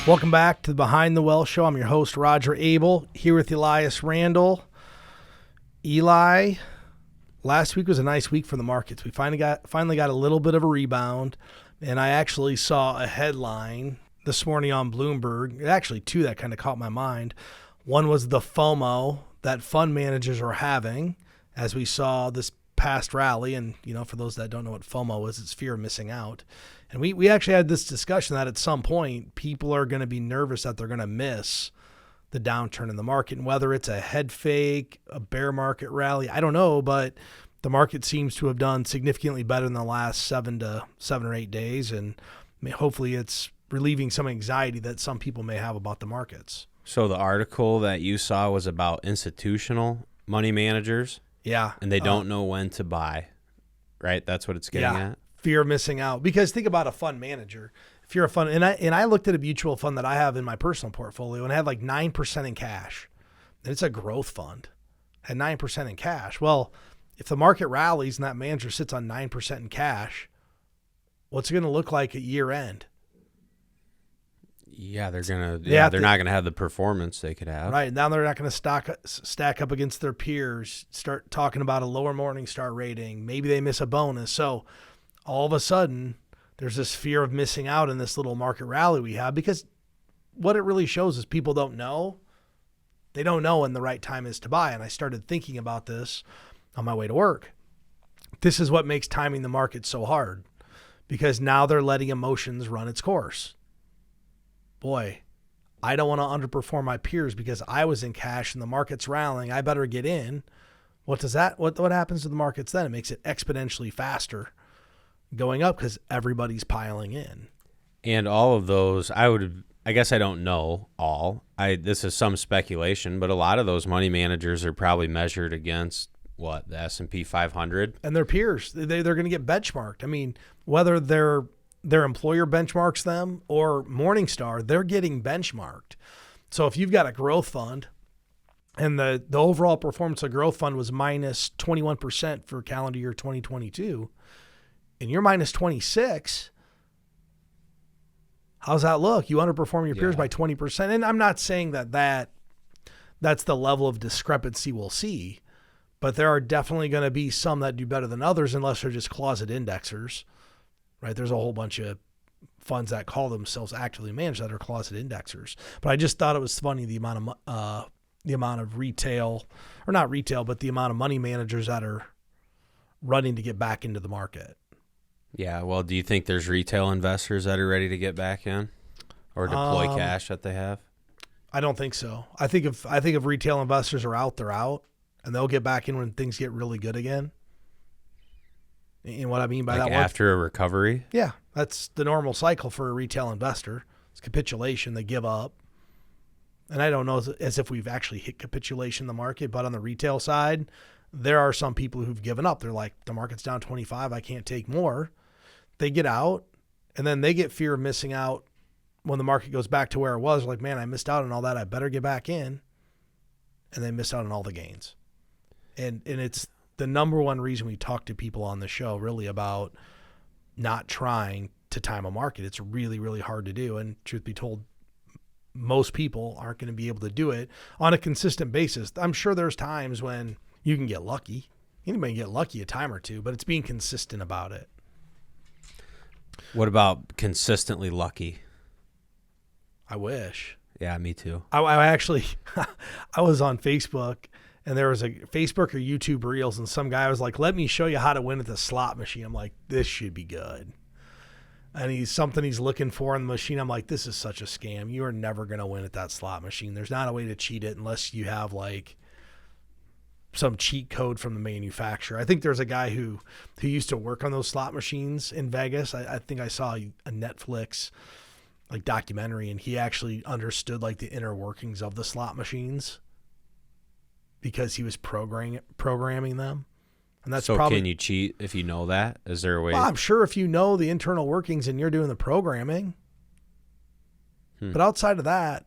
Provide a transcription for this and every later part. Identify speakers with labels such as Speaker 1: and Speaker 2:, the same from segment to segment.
Speaker 1: Welcome back to the Behind the Well Show. I'm your host, Roger Abel, here with Elias, Randel. Eli, last week was a nice week for the markets. We finally got a little bit of a rebound, and I actually saw a headline this morning on Bloomberg. Actually, two that kind of caught my mind. One was the FOMO that fund managers are having, as we saw this past rally. And, you know, for those that don't know what FOMO is, it's fear of missing out. And we actually had this discussion that at some point people are going to be nervous that they're going to miss the downturn in the market. And whether it's a head fake, a bear market rally, I don't know, but the market seems to have done significantly better in the last 7 or 8 days. And hopefully it's relieving some anxiety that some people may have about the markets.
Speaker 2: So the article that you saw was about institutional money managers?
Speaker 1: Yeah.
Speaker 2: And they don't know when to buy, right? That's what it's getting at?
Speaker 1: Fear of missing out. Because think about a fund manager. If you're a fund, and I looked at a mutual fund that I have in my personal portfolio and it had like 9% in cash. And it's a growth fund. Had 9% in cash. Well, if the market rallies and that manager sits on 9% in cash, what's it going to look like at year end?
Speaker 2: Yeah, they're not going to have the performance they could have.
Speaker 1: Right. Now they're not going to stack up against their peers, start talking about a lower Morningstar rating. Maybe they miss a bonus. So all of a sudden, there's this fear of missing out in this little market rally we have, because what it really shows is people don't know. They don't know when the right time is to buy. And I started thinking about this on my way to work. This is what makes timing the market so hard, because now they're letting emotions run its course. Boy, I don't want to underperform my peers because I was in cash and the market's rallying. I better get in. What happens to the markets then? It makes it exponentially faster going up because everybody's piling in.
Speaker 2: And all of those, I guess I don't know all. This is some speculation, but a lot of those money managers are probably measured against the S&P 500
Speaker 1: and their peers. They're going to get benchmarked. I mean, whether their employer benchmarks them or Morningstar, they're getting benchmarked. So if you've got a growth fund and the overall performance of growth fund was minus 21% for calendar year 2022, and you're minus 26, how's that look? You underperform your peers by 20%. And I'm not saying that's the level of discrepancy we'll see, but there are definitely going to be some that do better than others unless they're just closet indexers, right? There's a whole bunch of funds that call themselves actively managed that are closet indexers. But I just thought it was funny the amount of retail, or not retail, but the amount of money managers that are running to get back into the market.
Speaker 2: Yeah, well, do you think there's retail investors that are ready to get back in or deploy cash that they have?
Speaker 1: I don't think so. I think if retail investors are out, they're out, and they'll get back in when things get really good again. And what I mean by that,
Speaker 2: after a recovery?
Speaker 1: Yeah, that's the normal cycle for a retail investor. It's capitulation. They give up. And I don't know as if we've actually hit capitulation in the market, but on the retail side, there are some people who've given up. They're like, the market's down 25. I can't take more. They get out, and then they get fear of missing out when the market goes back to where it was. Like, man, I missed out on all that. I better get back in. And they missed out on all the gains. And it's the number one reason we talk to people on the show really about not trying to time a market. It's really, really hard to do. And truth be told, most people aren't going to be able to do it on a consistent basis. I'm sure there's times when you can get lucky. Anybody can get lucky a time or two, but it's being consistent about it.
Speaker 2: What about consistently lucky?
Speaker 1: I wish.
Speaker 2: Yeah, me too.
Speaker 1: I actually, I was on Facebook, and there was a Facebook or YouTube Reels, and some guy was like, let me show you how to win at the slot machine. I'm like, this should be good. And he's looking for in the machine. I'm like, this is such a scam. You are never going to win at that slot machine. There's not a way to cheat it unless you have like some cheat code from the manufacturer. I think there's a guy who used to work on those slot machines in Vegas. I think I saw a Netflix like documentary, and he actually understood like the inner workings of the slot machines because he was programming them. And that's
Speaker 2: can you cheat if you know that? Is there a way?
Speaker 1: Well, I'm sure if you know the internal workings and you're doing the programming. But outside of that,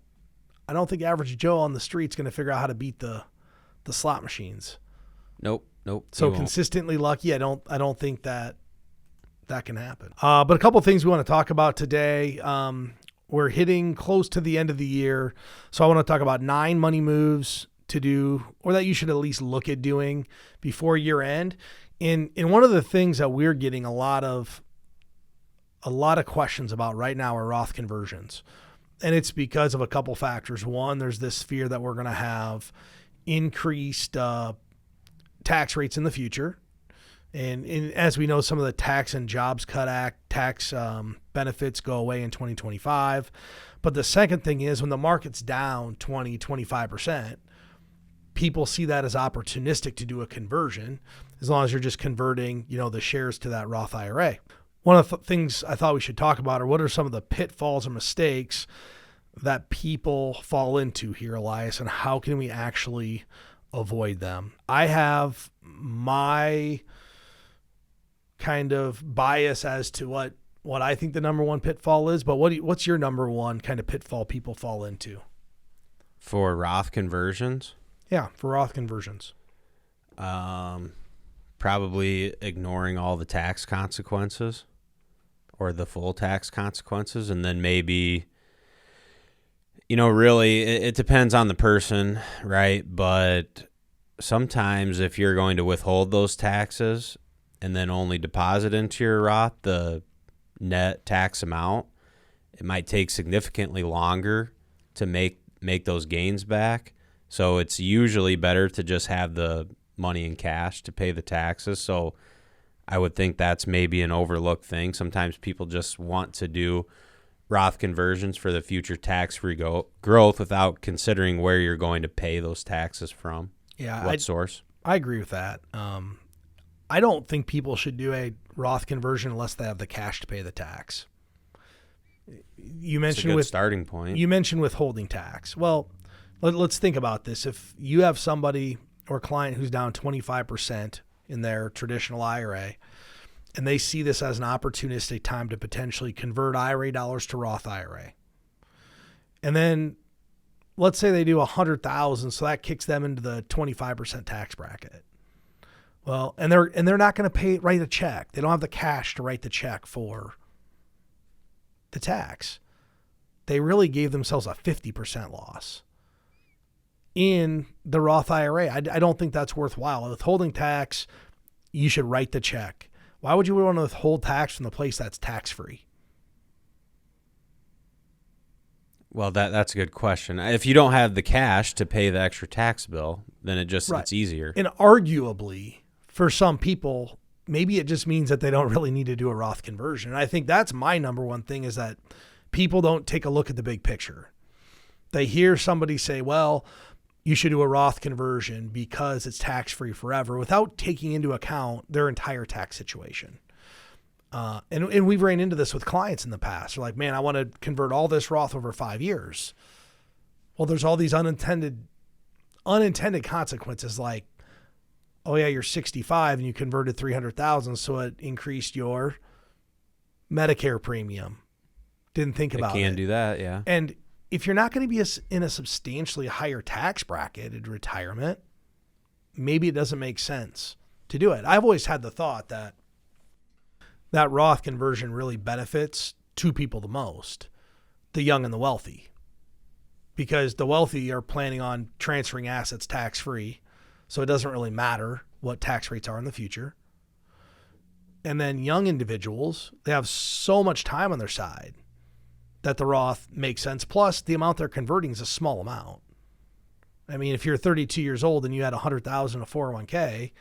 Speaker 1: I don't think average Joe on the street's going to figure out how to beat the slot machines.
Speaker 2: Nope.
Speaker 1: So consistently lucky, I don't think that can happen. But a couple of things we want to talk about today. we're hitting close to the end of the year. So I want to talk about 9 money moves to do, or that you should at least look at doing before year end. And one of the things that we're getting a lot of questions about right now are Roth conversions. And it's because of a couple factors. One, there's this fear that we're going to have increased tax rates in the future. And as we know, some of the Tax and Jobs Cut Act tax benefits go away in 2025. But the second thing is when the market's down 20, 25%, people see that as opportunistic to do a conversion, as long as you're just converting, the shares to that Roth IRA. One of the things I thought we should talk about are what are some of the pitfalls or mistakes that people fall into here, Elias, and how can we actually avoid them? I have my kind of bias as to what I think the number one pitfall is, but what's your number one kind of pitfall people fall into?
Speaker 2: For Roth conversions?
Speaker 1: Yeah, for Roth conversions.
Speaker 2: Probably ignoring all the tax consequences or the full tax consequences. And then maybe, really it depends on the person, right? But sometimes if you're going to withhold those taxes and then only deposit into your Roth the net tax amount, it might take significantly longer to make those gains back. So it's usually better to just have the money in cash to pay the taxes. So I would think that's maybe an overlooked thing. Sometimes people just want to do Roth conversions for the future tax-free growth without considering where you're going to pay those taxes from.
Speaker 1: Yeah,
Speaker 2: what source? I
Speaker 1: agree with that. I don't think people should do a Roth conversion unless they have the cash to pay the tax. You mentioned
Speaker 2: with starting point.
Speaker 1: You mentioned withholding tax. Well, let's think about this. If you have somebody or client who's down 25% in their traditional IRA, and they see this as an opportunistic time to potentially convert IRA dollars to Roth IRA, and then let's say they do 100,000, so that kicks them into the 25% tax bracket. Well, and they're not going to write a check. They don't have the cash to write the check for the tax. They really gave themselves a 50% loss in the Roth IRA. I don't think that's worthwhile. Withholding tax, you should write the check. Why would you want to withhold tax from the place that's tax-free?
Speaker 2: Well, that's a good question. If you don't have the cash to pay the extra tax bill, then it's easier.
Speaker 1: And arguably, for some people, maybe it just means that they don't really need to do a Roth conversion. And I think that's my number one thing, is that people don't take a look at the big picture. They hear somebody say, well, you should do a Roth conversion because it's tax-free forever, without taking into account their entire tax situation. And we've ran into this with clients in the past. They're like, man, I want to convert all this Roth over 5 years. Well, there's all these unintended consequences, like, oh yeah, you're 65 and you converted 300,000, so it increased your Medicare premium. Didn't think about it.
Speaker 2: Can do that, yeah.
Speaker 1: And if you're not going to be in a substantially higher tax bracket at retirement, maybe it doesn't make sense to do it. I've always had the thought that Roth conversion really benefits two people the most, the young and the wealthy, because the wealthy are planning on transferring assets tax-free, so it doesn't really matter what tax rates are in the future. And then young individuals, they have so much time on their side that the Roth makes sense. Plus, the amount they're converting is a small amount. I mean, if you're 32 years old and you had 100,000 in a 401k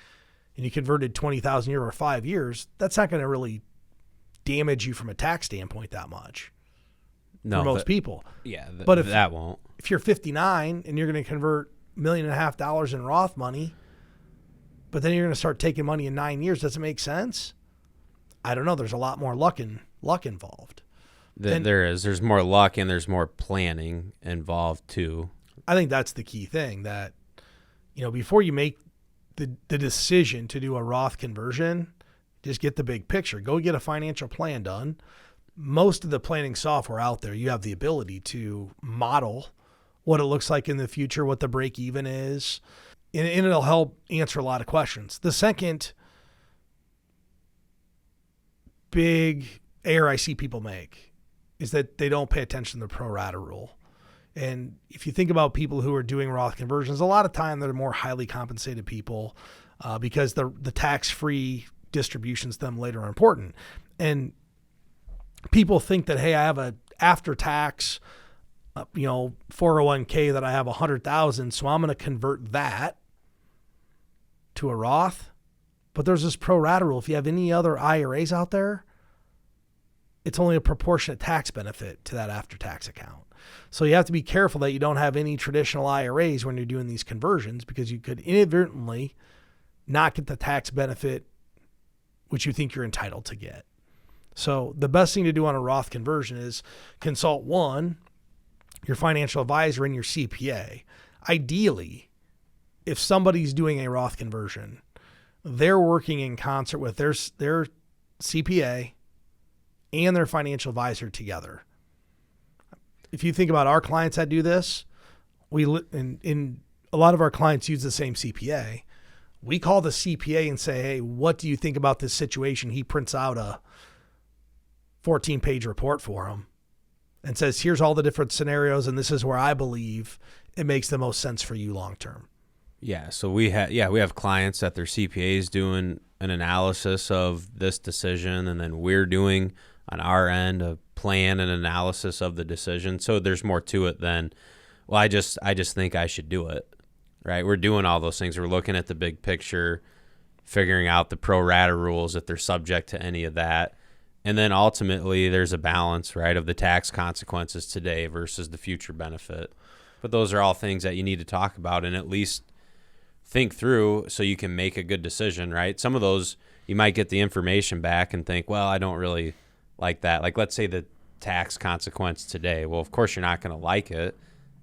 Speaker 1: and you converted 20,000 a year over 5 years, that's not going to really damage you from a tax standpoint that much. No, for most people.
Speaker 2: Yeah,
Speaker 1: but if
Speaker 2: that won't.
Speaker 1: If you're 59 and you're going to convert $1.5 million in Roth money, but then you're going to start taking money in 9 years, does it make sense? I don't know. There's a lot more luck involved.
Speaker 2: There is. There's more luck and there's more planning involved too.
Speaker 1: I think that's the key thing, that, before you make the decision to do a Roth conversion, just get the big picture. Go get a financial plan done. Most of the planning software out there, you have the ability to model what it looks like in the future, what the break even is, and it'll help answer a lot of questions. The second big error I see people make is that they don't pay attention to the pro rata rule. And if you think about people who are doing Roth conversions, a lot of time they're more highly compensated people because the tax-free distributions to them later are important. And people think that, hey, I have a after-tax, 401k that I have 100,000, so I'm going to convert that to a Roth. But there's this pro rata rule. If you have any other IRAs out there, it's only a proportionate tax benefit to that after-tax account. So you have to be careful that you don't have any traditional IRAs when you're doing these conversions, because you could inadvertently not get the tax benefit which you think you're entitled to get. So the best thing to do on a Roth conversion is consult your financial advisor and your CPA. Ideally, if somebody's doing a Roth conversion, they're working in concert with their CPA and their financial advisor together. If you think about our clients that do this, in a lot of our clients use the same CPA. We call the CPA and say, hey, what do you think about this situation? He prints out a 14-page report for them and says, here's all the different scenarios, and this is where I believe it makes the most sense for you long term.
Speaker 2: Yeah, so we have clients that their CPA is doing an analysis of this decision, and then we're doing on our end a plan and analysis of the decision. So there's more to it than, well, I just think I should do it, right? We're doing all those things. We're looking at the big picture, figuring out the pro rata rules if they're subject to any of that. And then ultimately there's a balance, right, of the tax consequences today versus the future benefit. But those are all things that you need to talk about and at least think through so you can make a good decision, right? Some of those you might get the information back and think, well, I don't really like that. Like, let's say the tax consequence today. Well, of course you're not going to like it,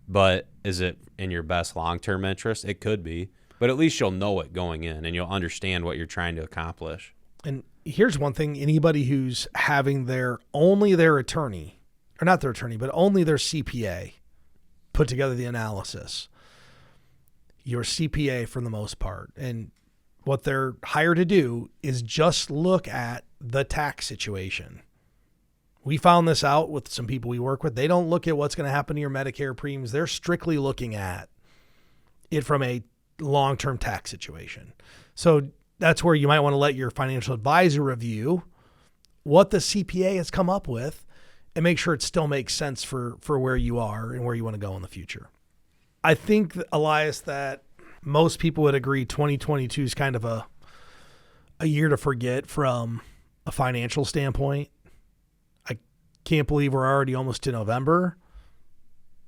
Speaker 2: but is it in your best long-term interest? It could be, but at least you'll know it going in and you'll understand what you're trying to accomplish. And
Speaker 1: here's one thing: anybody who's having only their attorney, or not their attorney, but only their CPA put together the analysis, your CPA for the most part, and what they're hired to do is just look at the tax situation. We found this out with some people we work with. They don't look at what's going to happen to your Medicare premiums. They're strictly looking at it from a long-term tax situation. So that's where you might want to let your financial advisor review what the CPA has come up with and make sure it still makes sense for where you are and where you want to go in the future. I think, Elias, that most people would agree 2022 is kind of a year to forget from a financial standpoint. I can't believe we're already almost to November,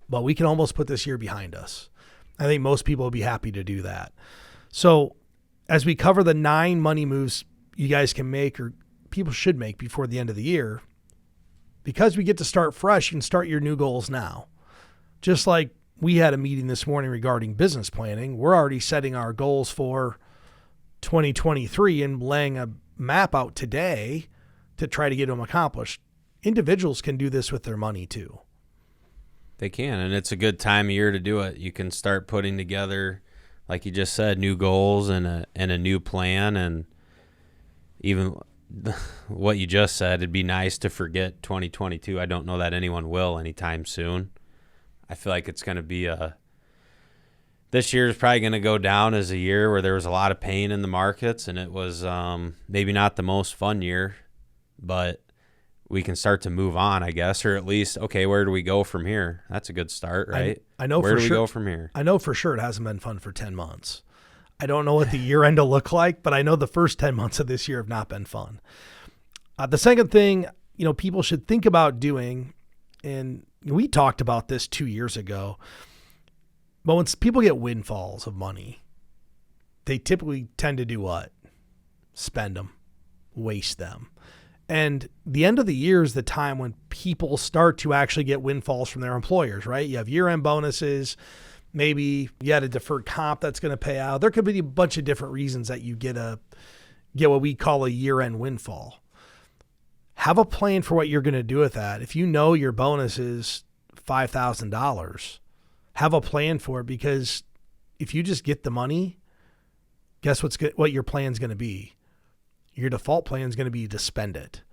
Speaker 1: but we can almost put this year behind us. I think most people will be happy to do that. So as we cover the 9 money moves you guys can make, or people should make before the end of the year, because we get to start fresh, you can start your new goals now. Just like we had a meeting this morning regarding business planning, we're already setting our goals for 2023 and laying a map out today to try to get them accomplished. Individuals can do this with their money too.
Speaker 2: They can, and it's a good time of year to do it. You can start putting together, like you just said, new goals and a new plan. And even what you just said, it'd be nice to forget 2022. I don't know that anyone will anytime soon. I feel like it's going to be this year is probably going to go down as a year where there was a lot of pain in the markets, and it was maybe not the most fun year, but we can start to move on, I guess, or at least, okay, where do we go from here? That's a good start, right?
Speaker 1: I know
Speaker 2: where
Speaker 1: for
Speaker 2: do we
Speaker 1: sure,
Speaker 2: go from here?
Speaker 1: I know for sure it hasn't been fun for 10 months. I don't know what the year end will look like, but I know the first 10 months of this year have not been fun. The second thing, people should think about doing, and we talked about this 2 years ago, but when people get windfalls of money, they typically tend to do what? Spend them, waste them. And the end of the year is the time when people start to actually get windfalls from their employers, right? You have year-end bonuses. Maybe you had a deferred comp that's going to pay out. There could be a bunch of different reasons that you get what we call a year-end windfall. Have a plan for what you're going to do with that. If you know your bonus is $5,000, have a plan for it, because if you just get the money, guess what your plan's going to be? Your default plan is going to be to spend it.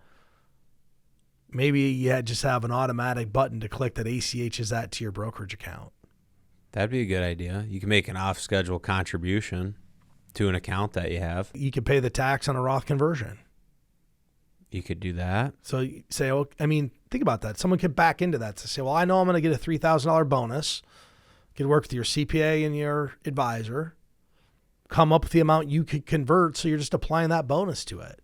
Speaker 1: maybe you just have an automatic button to click that ACHs that to your brokerage account.
Speaker 2: That'd be a good idea. You can make an off-schedule contribution to an account that you have.
Speaker 1: You could pay the tax on a Roth conversion.
Speaker 2: You could do that.
Speaker 1: So you say, oh, I mean, think about that. Someone could back into that to say, well, I know I'm going to get a $3,000 bonus. You could work with your CPA and your advisor, come up with the amount you could convert. So you're just applying that bonus to it.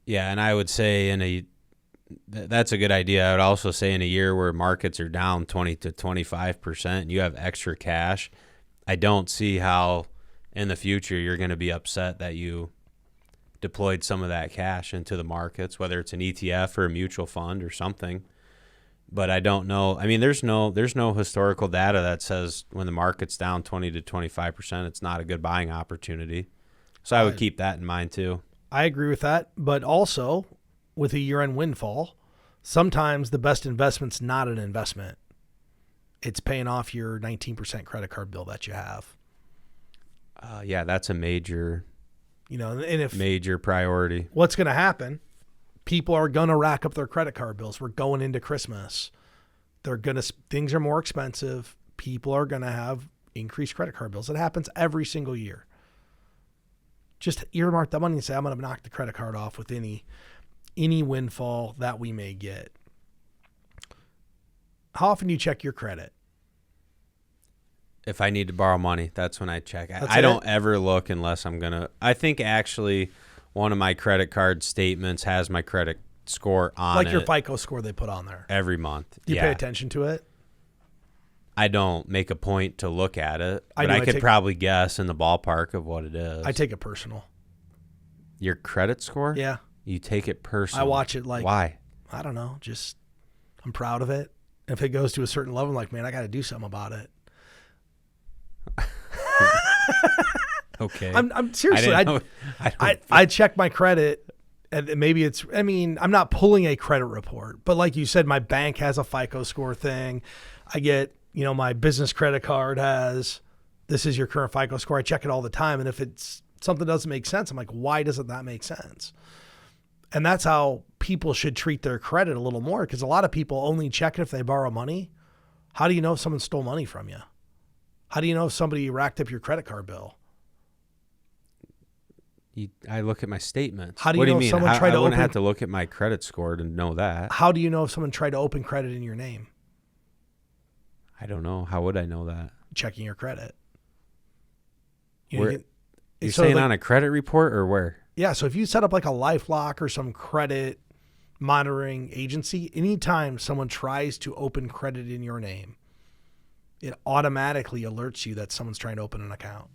Speaker 2: Yeah, and I would say that's a good idea. I would also say in a year where markets are down 20 to 25% and you have extra cash, I don't see how in the future you're going to be upset that you deployed some of that cash into the markets, whether it's an ETF or a mutual fund or something. But I don't know. I mean, there's no historical data that says when the market's down 20 to 25%, it's not a good buying opportunity. So I would keep that in mind too.
Speaker 1: I agree with that. But also with a year-end windfall, sometimes the best investment's not an investment. It's paying off your 19% credit card bill that you have.
Speaker 2: Yeah, that's a major priority.
Speaker 1: What's going to happen? People are going to rack up their credit card bills. We're going into Christmas. Things are more expensive. People are going to have increased credit card bills. It happens every single year. Just earmark that money and say, I'm going to knock the credit card off with any windfall that we may get. How often do you check your credit?
Speaker 2: If I need to borrow money, that's when I check. I don't ever look unless I'm going to. I think actually one of my credit card statements has my credit score on it.
Speaker 1: Like your FICO score they put on there.
Speaker 2: Every month.
Speaker 1: Do you pay attention to it?
Speaker 2: I don't make a point to look at it, but I could probably guess in the ballpark of what it is.
Speaker 1: I take it personal.
Speaker 2: Your credit score?
Speaker 1: Yeah.
Speaker 2: You take it personal.
Speaker 1: I watch it like.
Speaker 2: Why?
Speaker 1: I don't know. Just I'm proud of it. If it goes to a certain level, I'm like, man, I got to do something about it.
Speaker 2: Okay.
Speaker 1: I'm seriously. I check my credit, and maybe it's. I mean, I'm not pulling a credit report, but like you said, my bank has a FICO score thing. I get, my business credit card has. This is your current FICO score. I check it all the time, and if it's something doesn't make sense, I'm like, why doesn't that make sense? And that's how people should treat their credit a little more, because a lot of people only check it if they borrow money. How do you know if someone stole money from you? How do you know if somebody racked up your credit card bill?
Speaker 2: I look at my statements.
Speaker 1: How do you know if someone tried to open?
Speaker 2: I wouldn't have to look at my credit score to know that.
Speaker 1: How do you know if someone tried to open credit in your name?
Speaker 2: I don't know. How would I know that?
Speaker 1: Checking your credit.
Speaker 2: You're saying on a credit report or where?
Speaker 1: Yeah. So if you set up like a LifeLock or some credit monitoring agency, anytime someone tries to open credit in your name, it automatically alerts you that someone's trying to open an account.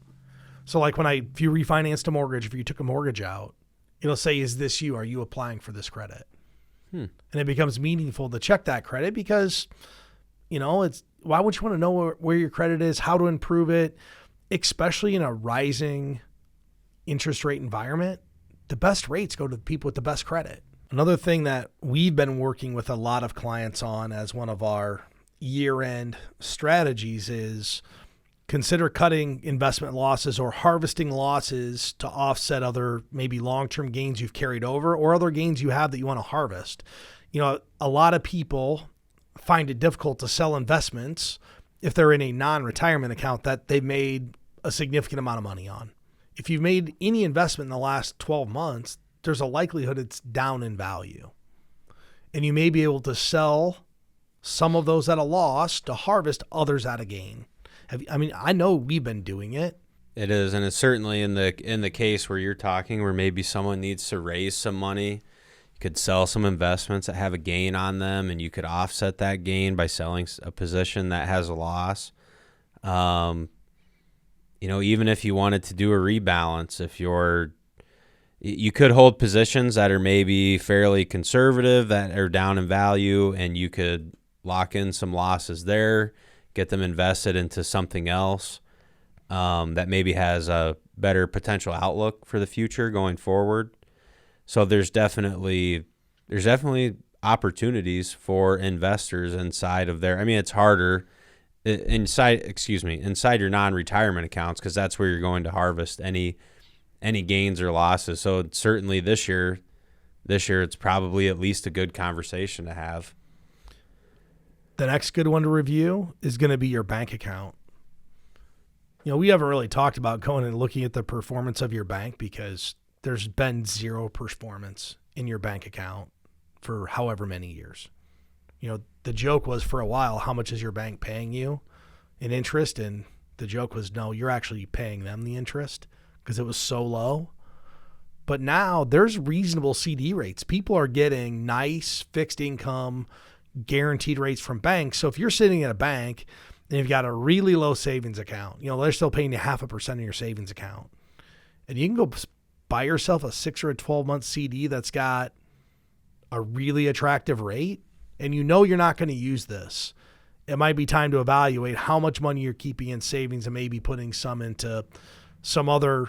Speaker 1: So like if you refinanced a mortgage, if you took a mortgage out, it'll say, is this you? Are you applying for this credit? And it becomes meaningful to check that credit because, why would you want to know where your credit is, how to improve it, especially in a rising interest rate environment? The best rates go to the people with the best credit. Another thing that we've been working with a lot of clients on as one of our year-end strategies is consider cutting investment losses or harvesting losses to offset other maybe long-term gains you've carried over or other gains you have that you want to harvest. A lot of people find it difficult to sell investments if they're in a non-retirement account that they've made a significant amount of money on. If you've made any investment in the last 12 months, there's a likelihood it's down in value. And you may be able to sell some of those at a loss to harvest others at a gain. I know we've been doing it.
Speaker 2: It is, and it's certainly in the case where you're talking where maybe someone needs to raise some money. You could sell some investments that have a gain on them, and you could offset that gain by selling a position that has a loss. Even if you wanted to do a rebalance, you could hold positions that are maybe fairly conservative that are down in value, and you could lock in some losses there, get them invested into something else that maybe has a better potential outlook for the future going forward. So there's definitely opportunities for investors inside of there. I mean, it's harder inside your non-retirement accounts because that's where you're going to harvest any gains or losses. So certainly this year, this year it's probably at least a good conversation to have.
Speaker 1: The next good one to review is going to be your bank account. We haven't really talked about going and looking at the performance of your bank because there's been zero performance in your bank account for however many years. The joke was for a while, how much is your bank paying you in interest? And the joke was, no, you're actually paying them the interest because it was so low. But now there's reasonable CD rates. People are getting nice fixed income guaranteed rates from banks. So if you're sitting at a bank and you've got a really low savings account, they're still paying you 0.5% of your savings account. And you can go buy yourself a 6 or a 12-month CD that's got a really attractive rate, and you're not going to use this. It might be time to evaluate how much money you're keeping in savings and maybe putting some into some other,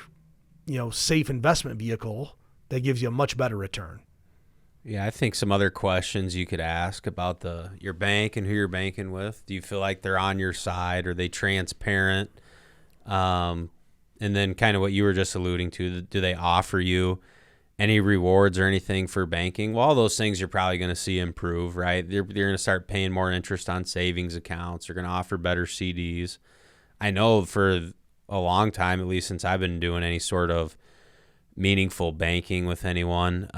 Speaker 1: safe investment vehicle that gives you a much better return.
Speaker 2: Yeah, I think some other questions you could ask about your bank and who you're banking with. Do you feel like they're on your side? Are they transparent? And then kind of what you were just alluding to, do they offer you any rewards or anything for banking? Well, all those things you're probably going to see improve, right? They're going to start paying more interest on savings accounts. They're going to offer better CDs. I know for a long time, at least since I've been doing any sort of meaningful banking with anyone,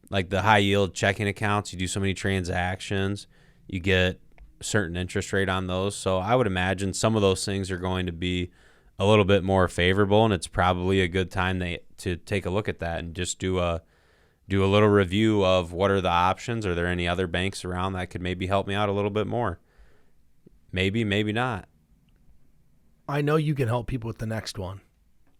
Speaker 2: like the high yield checking accounts, you do so many transactions, you get a certain interest rate on those. So I would imagine some of those things are going to be a little bit more favorable, and it's probably a good time to take a look at that and just do a little review of what are the options. Are there any other banks around that could maybe help me out a little bit more? Maybe, maybe not.
Speaker 1: I know you can help people with the next one.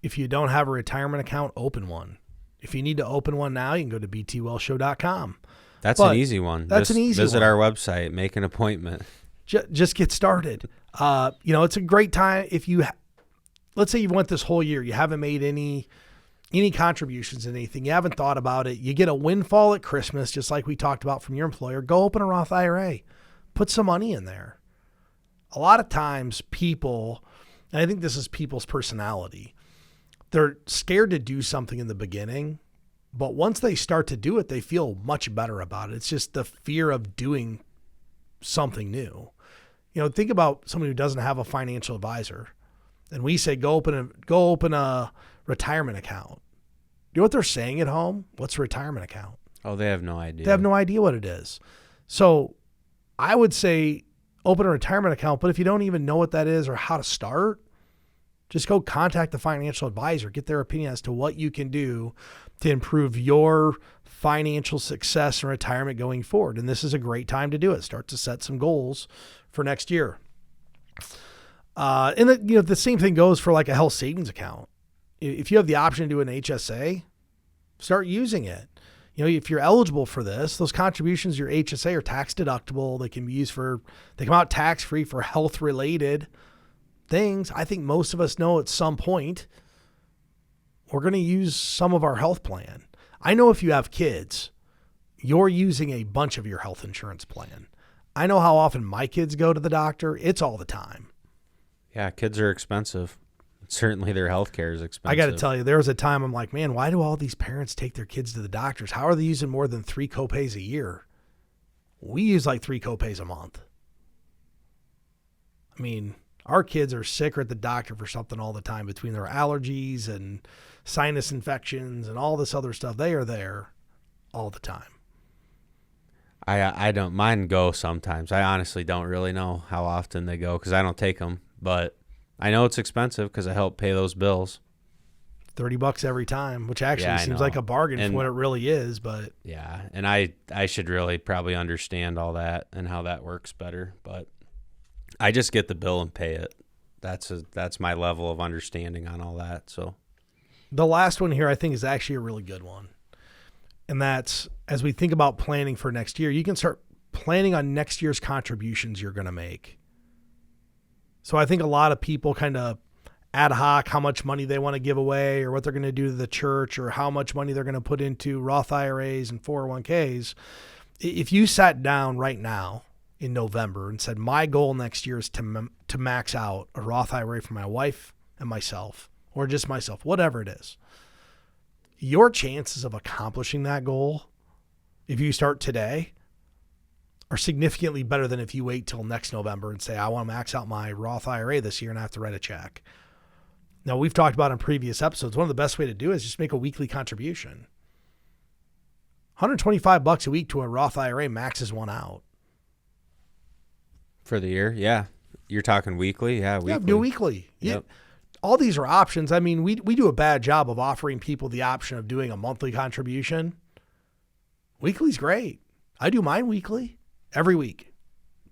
Speaker 1: If you don't have a retirement account, open one. If you need to open one now, you can go to btwellshow.com.
Speaker 2: That's an easy one.
Speaker 1: That's an easy one.
Speaker 2: Visit our website, make an appointment.
Speaker 1: Just get started. It's a great time if let's say you went this whole year, you haven't made any contributions to anything, you haven't thought about it, you get a windfall at Christmas, just like we talked about from your employer, go open a Roth IRA, put some money in there. A lot of times people, and I think this is people's personality, they're scared to do something in the beginning, but once they start to do it, they feel much better about it. It's just the fear of doing something new. Think about somebody who doesn't have a financial advisor. And we say, go open a retirement account. You know what they're saying at home? What's a retirement account?
Speaker 2: Oh, they have no idea.
Speaker 1: They have no idea what it is. So I would say open a retirement account, but if you don't even know what that is or how to start, just go contact the financial advisor, get their opinion as to what you can do to improve your financial success in retirement going forward. And this is a great time to do it. Start to set some goals for next year. The same thing goes for like a health savings account. If you have the option to do an HSA, start using it. If you're eligible for this, those contributions, your HSA are tax deductible. They can be used they come out tax free for health related things. I think most of us know at some point we're going to use some of our health plan. I know if you have kids, you're using a bunch of your health insurance plan. I know how often my kids go to the doctor. It's all the time.
Speaker 2: Yeah, kids are expensive. Certainly their health care is expensive.
Speaker 1: I got to tell you, there was a time I'm like, man, why do all these parents take their kids to the doctors? How are they using more than 3 copays a year? We use like 3 copays a month. I mean, our kids are sick or at the doctor for something all the time between their allergies and sinus infections and all this other stuff. They are there all the time.
Speaker 2: I don't mind go sometimes. I honestly don't really know how often they go because I don't take them. But I know it's expensive because I help pay those bills.
Speaker 1: $30 every time, which actually seems like a bargain for what it really is. But
Speaker 2: yeah, and I should really probably understand all that and how that works better. But I just get the bill and pay it. That's my level of understanding on all that. So
Speaker 1: the last one here I think is actually a really good one. And that's, as we think about planning for next year, you can start planning on next year's contributions you're going to make. So I think a lot of people kind of ad hoc how much money they want to give away or what they're going to do to the church or how much money they're going to put into Roth IRAs and 401ks. If you sat down right now in November and said, my goal next year is to max out a Roth IRA for my wife and myself, or just myself, whatever it is, your chances of accomplishing that goal, if you start today, are significantly better than if you wait till next November and say, I want to max out my Roth IRA this year and I have to write a check. Now, we've talked about in previous episodes, one of the best way to do it is just make a weekly contribution. $125 a week to a Roth IRA maxes one out.
Speaker 2: For the year, yeah. You're talking weekly? Yeah, weekly.
Speaker 1: Yeah, do weekly.
Speaker 2: Yep.
Speaker 1: All these are options. I mean, we do a bad job of offering people the option of doing a monthly contribution. Weekly's great. I do mine weekly, every week,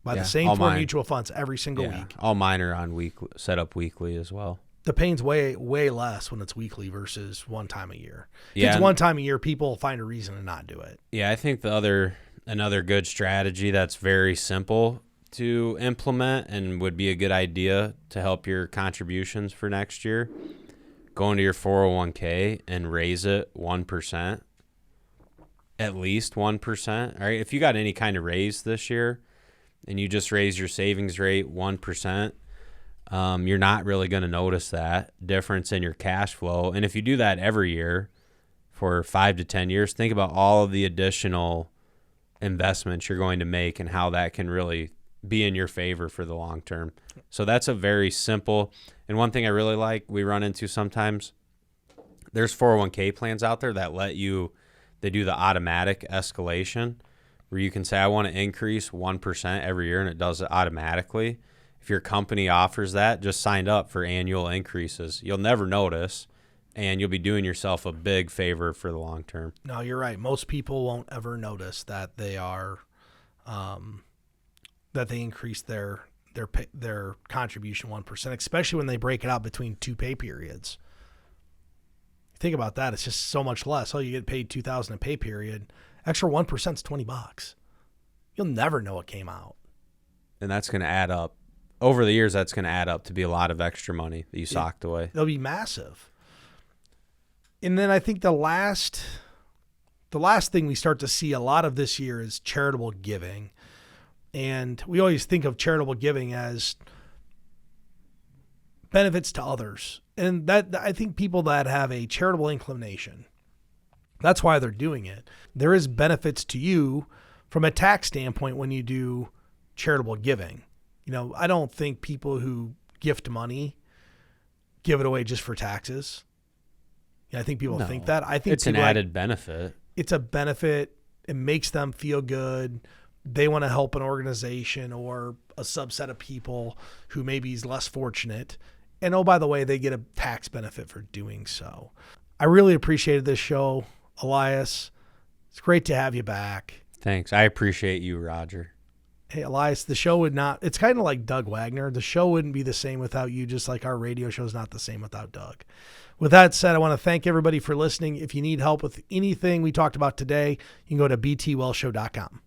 Speaker 1: by the same four mutual funds every single week.
Speaker 2: All mine are on set up weekly as well.
Speaker 1: The pain's way less when it's weekly versus one time a year. If
Speaker 2: it's
Speaker 1: one time a year, people find a reason to not do it.
Speaker 2: Yeah, I think another good strategy that's very simple to implement and would be a good idea to help your contributions for next year, go into your 401k and raise it 1%, at least 1%. All right, if you got any kind of raise this year and you just raise your savings rate 1%, you're not really going to notice that difference in your cash flow. And if you do that every year for 5 to 10 years, think about all of the additional investments you're going to make and how that can really be in your favor for the long term. So that's a very simple, and one thing I really like we run into sometimes, there's 401k plans out there that they do the automatic escalation where you can say, I want to increase 1% every year, and it does it automatically. If your company offers that, just sign up for annual increases. You'll never notice, and you'll be doing yourself a big favor for the long term.
Speaker 1: No, you're right. Most people won't ever notice that they are that they increase their contribution 1%, especially when they break it out between two pay periods. Think about that. It's just so much less. Oh, you get paid $2,000 in pay period. Extra 1% is $20. You'll never know it came out.
Speaker 2: And that's going to add up. Over the years, that's going to add up to be a lot of extra money that you socked away.
Speaker 1: It'll be massive. And then I think the last thing we start to see a lot of this year is charitable giving. And we always think of charitable giving as benefits to others. And that, I think people that have a charitable inclination, that's why they're doing it. There is benefits to you from a tax standpoint when you do charitable giving. You know, I don't think people who gift money give it away just for taxes. I think people think that. I think
Speaker 2: it's an added benefit.
Speaker 1: It's a benefit. It makes them feel good. They want to help an organization or a subset of people who maybe is less fortunate. And oh, by the way, they get a tax benefit for doing so. I really appreciated this show, Elias. It's great to have you back.
Speaker 2: Thanks. I appreciate you, Roger.
Speaker 1: Hey, Elias, the show would not, it's kind of like Doug Wagner. The show wouldn't be the same without you, just like our radio show is not the same without Doug. With that said, I want to thank everybody for listening. If you need help with anything we talked about today, you can go to btwellshow.com.